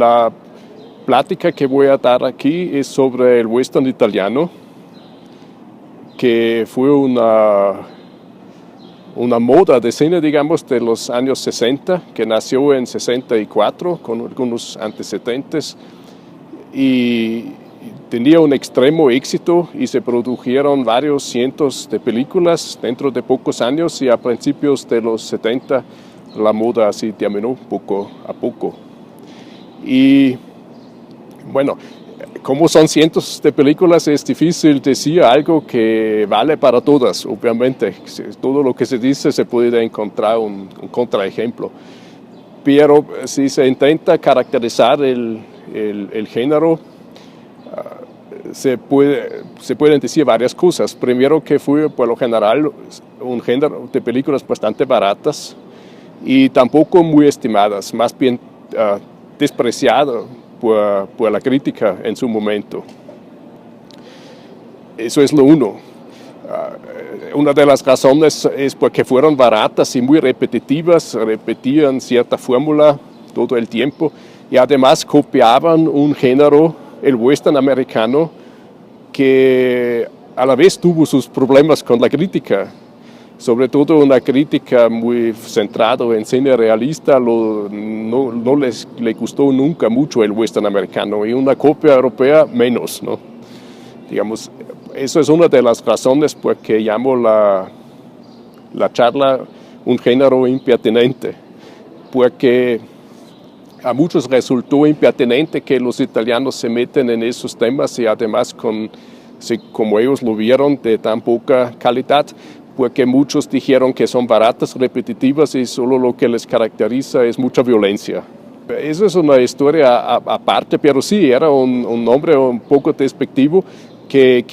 La plática que voy a dar aquí es sobre el western italiano, que fue una moda de cine, digamos, de los años 60, que nació en 64 con algunos antecedentes y tenía un extremo éxito y se produjeron varios cientos de películas dentro de pocos años, y a principios de los 70 la moda así terminó poco a poco. Y bueno, como son cientos de películas, es difícil decir algo que vale para todas, obviamente. Todo lo que se dice se puede encontrar un contraejemplo. Pero si se intenta caracterizar el género, se pueden decir varias cosas. Primero, que fue por lo general un género de películas bastante baratas y tampoco muy estimadas, más bien despreciado por la crítica en su momento. Eso es lo uno. Una de las razones es porque fueron baratas y muy repetitivas, repetían cierta fórmula todo el tiempo y además copiaban un género, el western americano, que a la vez tuvo sus problemas con la crítica. Sobre todo una crítica muy centrada en cine realista, no le gustó nunca mucho el western americano, y una copia europea menos, ¿no? Digamos, eso es una de las razones por que llamo la charla un género impertinente, porque a muchos resultó impertinente que los italianos se meten en esos temas y además como ellos lo vieron, de tan poca calidad, porque muchos dijeron que son baratas, repetitivas y solo lo que les caracteriza es mucha violencia. Eso es una historia aparte, pero sí, era un nombre un poco despectivo que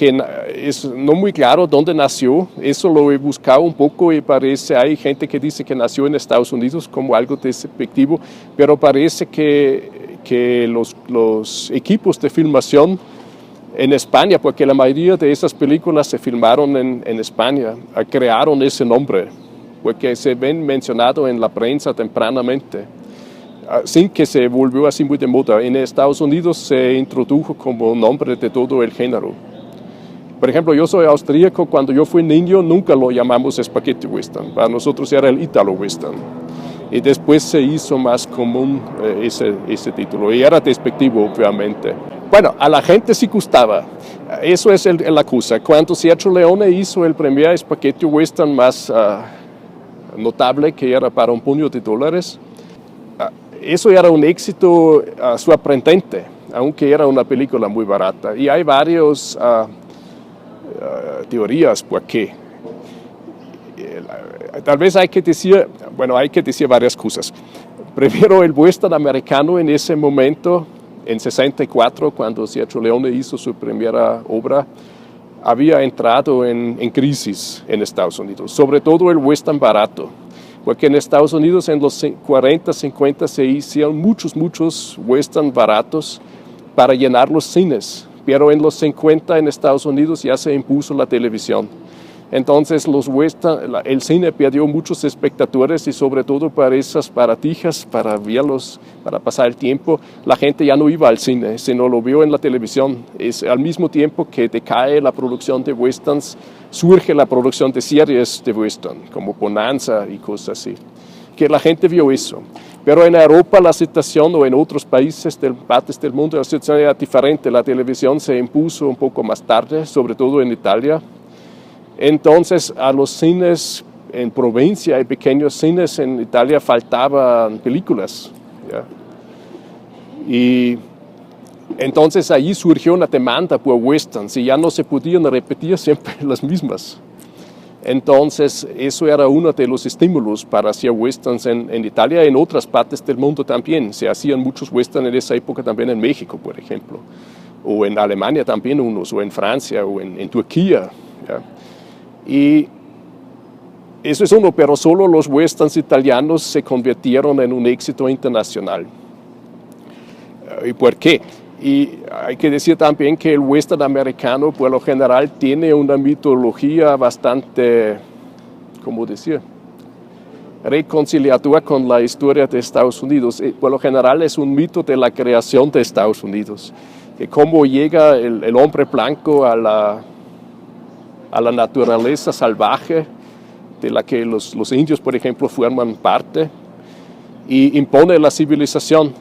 es no muy claro dónde nació. Eso lo he buscado un poco y parece, hay gente que dice que nació en Estados Unidos como algo despectivo, pero parece que los equipos de filmación en España, porque la mayoría de esas películas se filmaron en España, crearon ese nombre, porque se ven mencionados en la prensa tempranamente, sin que se volvió así muy de moda. En Estados Unidos se introdujo como nombre de todo el género. Por ejemplo, yo soy austríaco, cuando yo fui niño nunca lo llamamos spaghetti western, para nosotros era el Italo western. Y después se hizo más común ese título, y era despectivo, obviamente. Bueno, a la gente sí gustaba, eso es la cosa. Cuando Sergio Leone hizo el primer spaghetti western más notable, que era Para un puño de dólares, eso era un éxito sorprendente, aunque era una película muy barata. Y hay varias teorías por qué. Tal vez hay que decir varias cosas. Primero, el western americano en ese momento, en 64, cuando Sergio Leone hizo su primera obra, había entrado en crisis en Estados Unidos, sobre todo el western barato, porque en Estados Unidos en los 40, 50 se hicieron muchos western baratos para llenar los cines, pero en los 50 en Estados Unidos ya se impuso la televisión. Entonces el cine perdió muchos espectadores, y sobre todo para esas baratijas, para verlos, para pasar el tiempo, la gente ya no iba al cine, sino lo vio en la televisión. Es al mismo tiempo que decae la producción de westerns, surge la producción de series de western, como Bonanza y cosas así, que la gente vio eso. Pero en Europa la situación, o en otros partes del mundo, la situación era diferente. La televisión se impuso un poco más tarde, sobre todo en Italia. Entonces a los cines en provincia, hay pequeños cines en Italia, faltaban películas, ¿ya? Y entonces allí surgió una demanda por westerns y ya no se podían repetir siempre las mismas. Entonces eso era uno de los estímulos para hacer westerns en Italia y en otras partes del mundo también. Se hacían muchos westerns en esa época también en México, por ejemplo, o en Alemania también unos, o en Francia, o en Turquía, ¿ya? Y eso es uno, pero solo los westerns italianos se convirtieron en un éxito internacional. ¿Y por qué? Y hay que decir también que el western americano, por lo general, tiene una mitología bastante, ¿cómo decir? reconciliador con la historia de Estados Unidos. Por lo general es un mito de la creación de Estados Unidos, que cómo llega el hombre blanco a la naturaleza salvaje, de la que los indios, por ejemplo, forman parte, y impone la civilización.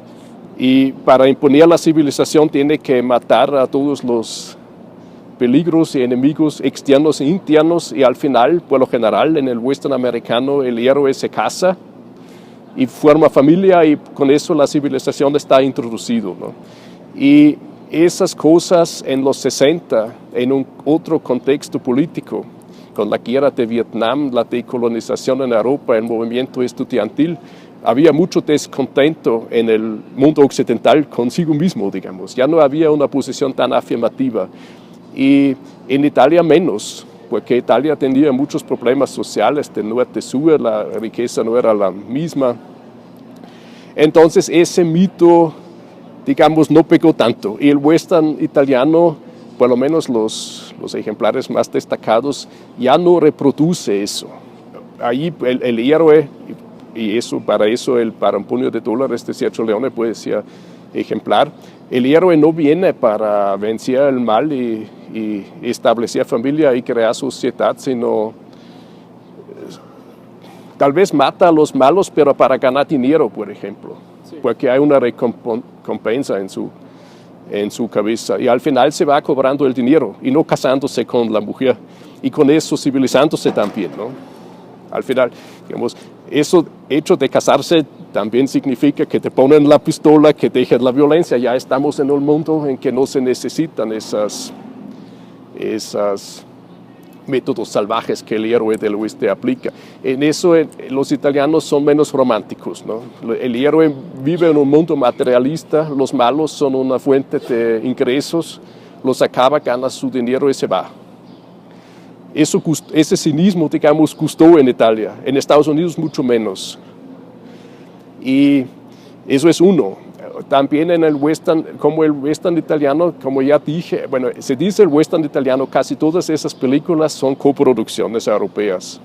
Y para imponer la civilización tiene que matar a todos los peligros y enemigos externos e internos, y al final, por lo general, en el western americano, el héroe se casa y forma familia, y con eso la civilización está introducida, ¿no? Y esas cosas en los 60, en un otro contexto político, con la guerra de Vietnam, la decolonización en Europa, el movimiento estudiantil, había mucho descontento en el mundo occidental consigo mismo, digamos. Ya no había una posición tan afirmativa. Y en Italia menos, porque Italia tenía muchos problemas sociales de norte a sur, la riqueza no era la misma. Entonces ese mito, digamos, no pegó tanto. Y el western italiano, por lo menos los ejemplares más destacados, ya no reproduce eso. Ahí el héroe, y eso, para un puño de dólares de Sergio Leone puede ser ejemplar, el héroe no viene para vencer el mal y establecer familia y crear sociedad, sino tal vez mata a los malos, pero para ganar dinero, por ejemplo, sí, porque hay una recompensa en su cabeza, y al final se va cobrando el dinero y no casándose con la mujer, y con eso civilizándose también, ¿no? Al final, digamos, eso hecho de casarse también significa que te ponen la pistola, que dejes la violencia. Ya estamos en un mundo en que no se necesitan esos métodos salvajes que el héroe del oeste aplica. En eso los italianos son menos románticos, ¿no? El héroe vive en un mundo materialista, los malos son una fuente de ingresos, los acaba, gana su dinero y se va. Ese cinismo, digamos, gustó en Italia, en Estados Unidos mucho menos. Y eso es uno. También en el western, como el western italiano, como ya dije, bueno, se dice el western italiano, casi todas esas películas son coproducciones europeas,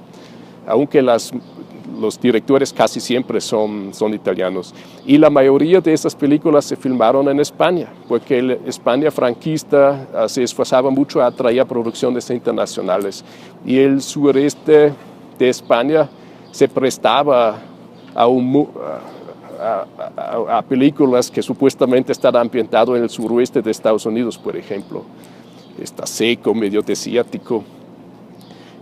aunque los directores casi siempre son italianos. Y la mayoría de esas películas se filmaron en España, porque España franquista se esforzaba mucho a atraer producciones internacionales. Y el sureste de España se prestaba a películas que supuestamente están ambientadas en el suroeste de Estados Unidos, por ejemplo. Está seco, medio desértico.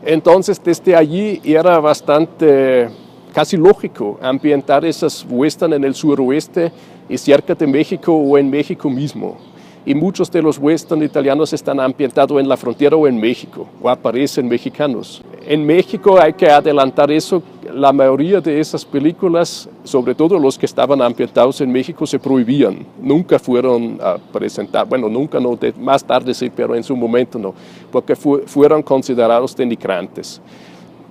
Entonces, desde allí era bastante, casi lógico, ambientar esas western en el suroeste y cerca de México o en México mismo. Y muchos de los western italianos están ambientados en la frontera o en México, o aparecen mexicanos. En México hay que adelantar eso, la mayoría de esas películas, sobre todo los que estaban ambientados en México, se prohibían. Nunca fueron a presentar, bueno, nunca no, más tarde sí, pero en su momento no, porque fueron considerados denigrantes.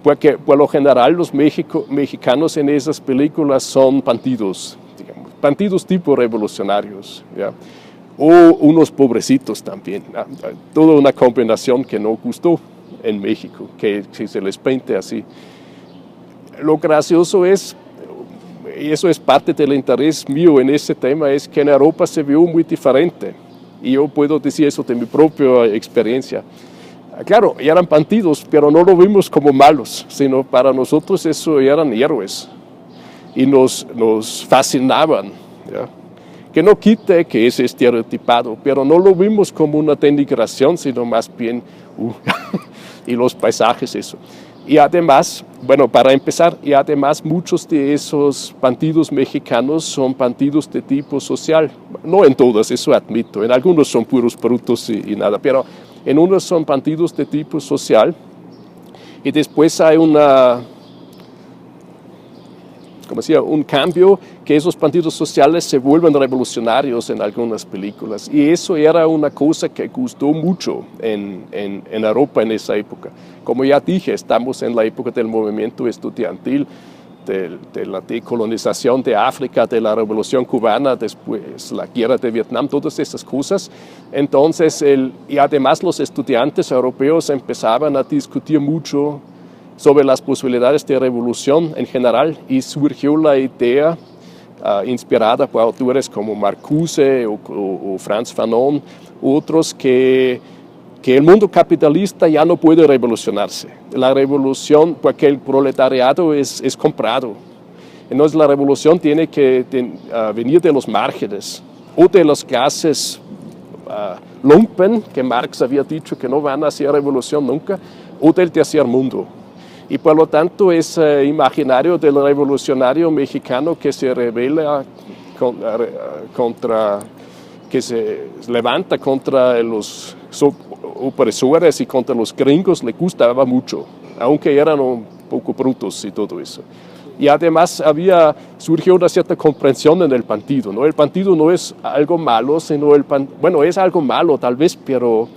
Porque por lo general los mexicanos en esas películas son bandidos, digamos, bandidos tipo revolucionarios, ¿ya? O unos pobrecitos también, toda una combinación que no gustó en México, que se les pinte así. Lo gracioso es, y eso es parte del interés mío en ese tema, es que en Europa se vio muy diferente, y yo puedo decir eso de mi propia experiencia. Claro, eran bandidos, pero no lo vimos como malos, sino para nosotros eso eran héroes, y nos fascinaban, ¿ya? Que no quite que es estereotipado, pero no lo vimos como una denigración, sino más bien, y los paisajes, eso. Y además, bueno, para empezar, y además muchos de esos bandidos mexicanos son bandidos de tipo social. No en todos, eso admito, en algunos son puros brutos y nada, pero en unos son bandidos de tipo social. Y después hay un cambio, que esos bandidos sociales se vuelven revolucionarios en algunas películas. Y eso era una cosa que gustó mucho en Europa en esa época. Como ya dije, estamos en la época del movimiento estudiantil, de la decolonización de África, de la revolución cubana, después la guerra de Vietnam, todas esas cosas. Entonces, y además los estudiantes europeos empezaban a discutir mucho sobre las posibilidades de revolución en general y surgió la idea, inspirada por autores como Marcuse o Frantz Fanon, otros que el mundo capitalista ya no puede revolucionarse. La revolución, porque el proletariado es comprado. Entonces la revolución tiene que venir de los márgenes o de las clases lumpen, que Marx había dicho que no van a hacer revolución nunca, o del tercer mundo. Y por lo tanto ese imaginario del revolucionario mexicano que se revela que se levanta contra los opresores y contra los gringos le gustaba mucho, aunque eran un poco brutos y todo eso. Y además surgió una cierta comprensión en el partido, ¿no? El partido no es algo malo, sino bueno, es algo malo tal vez, pero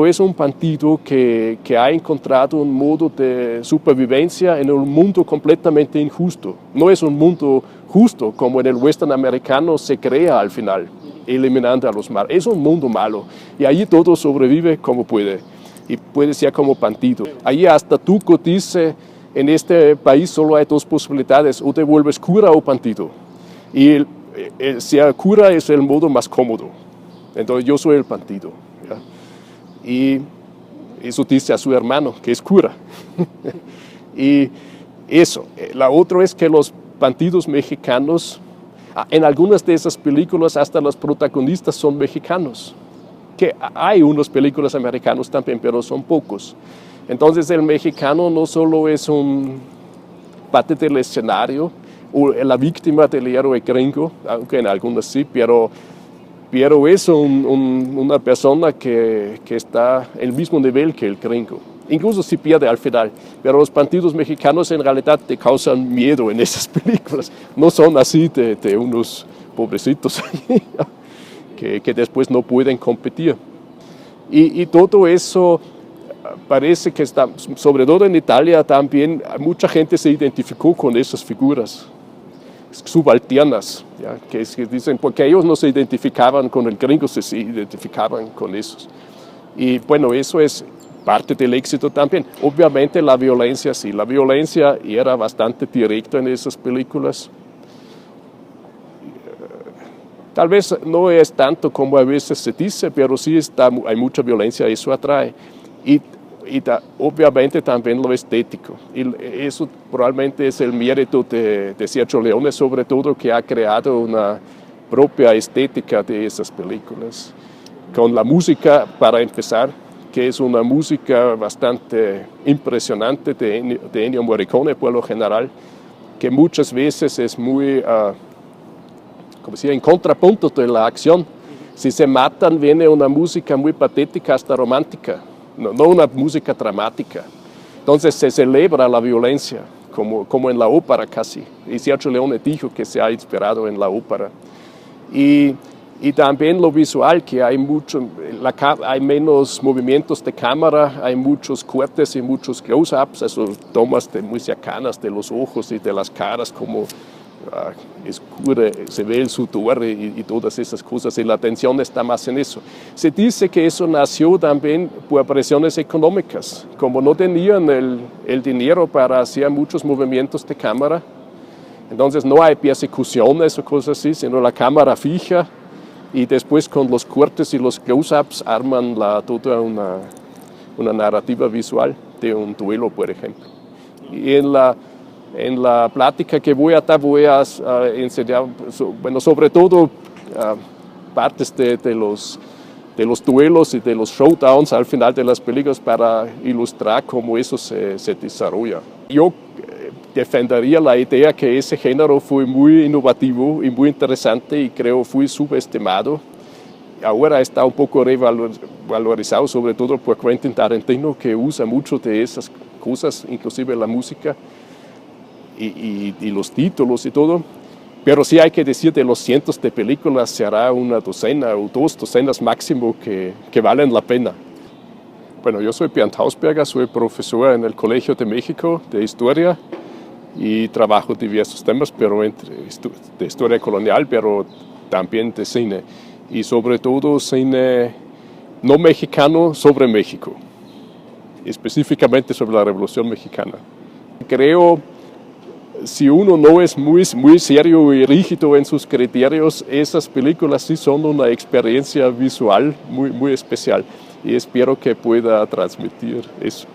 es un partido que ha encontrado un modo de supervivencia en un mundo completamente injusto. No es un mundo justo como en el western americano se crea al final, eliminando a los malos. Es un mundo malo y allí todo sobrevive como puede y puede ser como partido. Allí hasta Tuco dice, en este país solo hay dos posibilidades, o te vuelves cura o partido. Y ser cura es el modo más cómodo. Entonces yo soy el partido. ¿Ya? Y eso dice a su hermano, que es cura. Y eso. La otra es que los partidos mexicanos, en algunas de esas películas hasta los protagonistas son mexicanos. Que hay unas películas americanas también, pero son pocos. Entonces el mexicano no solo es un parte del escenario o la víctima del héroe gringo, aunque en algunas sí, pero es una persona que está en el mismo nivel que el gringo. Incluso si pierde al final, pero los partidos mexicanos en realidad te causan miedo en esas películas. No son así de unos pobrecitos que después no pueden competir. Y todo eso parece que está, sobre todo en Italia también, mucha gente se identificó con esas figuras subalternas, ¿ya? Que dicen, porque ellos no se identificaban con el gringo, se identificaban con esos. Y bueno, eso es parte del éxito también. Obviamente la violencia, sí, la violencia era bastante directa en esas películas. Tal vez no es tanto como a veces se dice, pero sí hay mucha violencia, eso atrae. Y obviamente también lo estético. Y eso probablemente es el mérito de Sergio Leone, sobre todo, que ha creado una propia estética de esas películas. Con la música, para empezar, que es una música bastante impresionante de Ennio Morricone, por lo general, que muchas veces es muy, como decía, en contrapunto de la acción. Si se matan, viene una música muy patética, hasta romántica. No una música dramática. Entonces se celebra la violencia, como en la ópera casi. Y Sergio Leone dijo que se ha inspirado en la ópera. Y también lo visual, que hay menos movimientos de cámara, hay muchos cortes y muchos close-ups, tomas muy cercanas de los ojos y de las caras, como se ve el sudor y todas esas cosas, y la atención está más en eso. Se dice que eso nació también por presiones económicas, como no tenían el dinero para hacer muchos movimientos de cámara, entonces no hay persecuciones o cosas así, sino la cámara fija, y después con los cortes y los close-ups arman toda una narrativa visual de un duelo, por ejemplo. Y en la plática que voy a dar voy a enseñar, bueno, sobre todo partes de los duelos y de los showdowns al final de las películas para ilustrar cómo eso se desarrolla. Yo defendería la idea que ese género fue muy innovativo y muy interesante y creo fue subestimado. Ahora está un poco revalorizado, sobre todo por Quentin Tarantino, que usa mucho de esas cosas, inclusive la música. Y los títulos y todo, pero sí hay que decir, de los cientos de películas será una docena o 2 docenas máximo que valen la pena. Bueno, yo soy Bernd Hausberger, soy profesor en el Colegio de México de Historia y trabajo diversos temas, pero de historia colonial, pero también de cine, y sobre todo cine no mexicano sobre México. específicamente sobre la Revolución Mexicana. Creo, si uno no es muy serio y rígido en sus criterios, esas películas sí son una experiencia visual muy especial y espero que pueda transmitir eso.